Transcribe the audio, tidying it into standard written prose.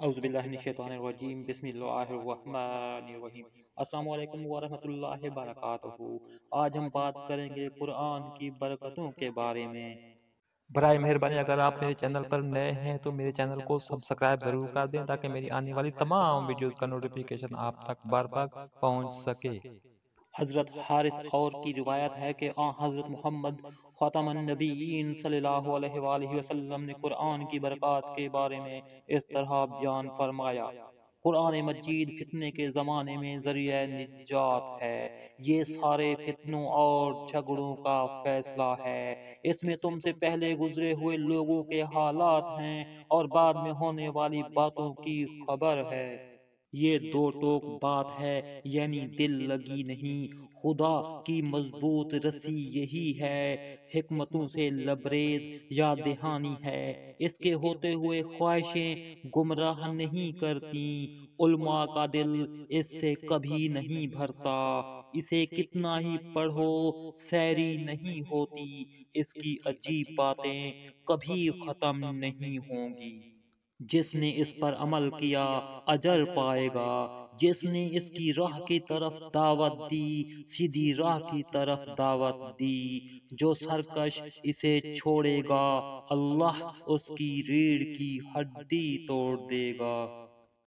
اعوذ باللہ من الشیطان الرجیم بسم اللہ الرحمن الرحیم۔ السلام علیکم ورحمۃ اللہ وبرکاتہ۔ آج ہم بات کریں گے قرآن کی برکتوں کے بارے میں۔ برائے مہربانی اگر آپ میرے چینل پر نئے ہیں تو میرے چینل کو سبسکرائب ضرور کر دیں تاکہ میری آنے والی تمام ویڈیوز کا نوٹیفیکیشن آپ تک بار بار پہنچ سکے۔ حضرت حارث اور کی روایت ہے کہ حضرت محمد خاتم النبیین صلی اللہ علیہ وآلہ وسلم نے قرآن کی برکات کے بارے میں اس طرح بیان فرمایا: قرآن مجید فتنے کے زمانے میں ذریعہ نجات ہے۔ یہ سارے فتنوں اور جھگڑوں کا فیصلہ ہے۔ اس میں تم سے پہلے گزرے ہوئے لوگوں کے حالات ہیں اور بعد میں ہونے والی باتوں کی خبر ہے۔ یہ دو ٹوک بات ہے، یعنی دل لگی نہیں۔ خدا کی مضبوط رسی یہی ہے، حکمتوں سے لبریز یاد دہانی ہے۔ اس کے ہوتے ہوئے خواہشیں گمراہ نہیں کرتی۔ علماء کا دل اس سے کبھی نہیں بھرتا۔ اسے کتنا ہی پڑھو سیری نہیں ہوتی۔ اس کی عجیب باتیں کبھی ختم نہیں ہوں گی۔ جس نے اس پر عمل کیا اجر پائے گا۔ جس نے اس کی راہ کی طرف دعوت دی، سیدھی راہ کی طرف دعوت دی۔ جو سرکش اسے چھوڑے گا، اللہ اس کی ریڑھ کی ہڈی توڑ دے گا۔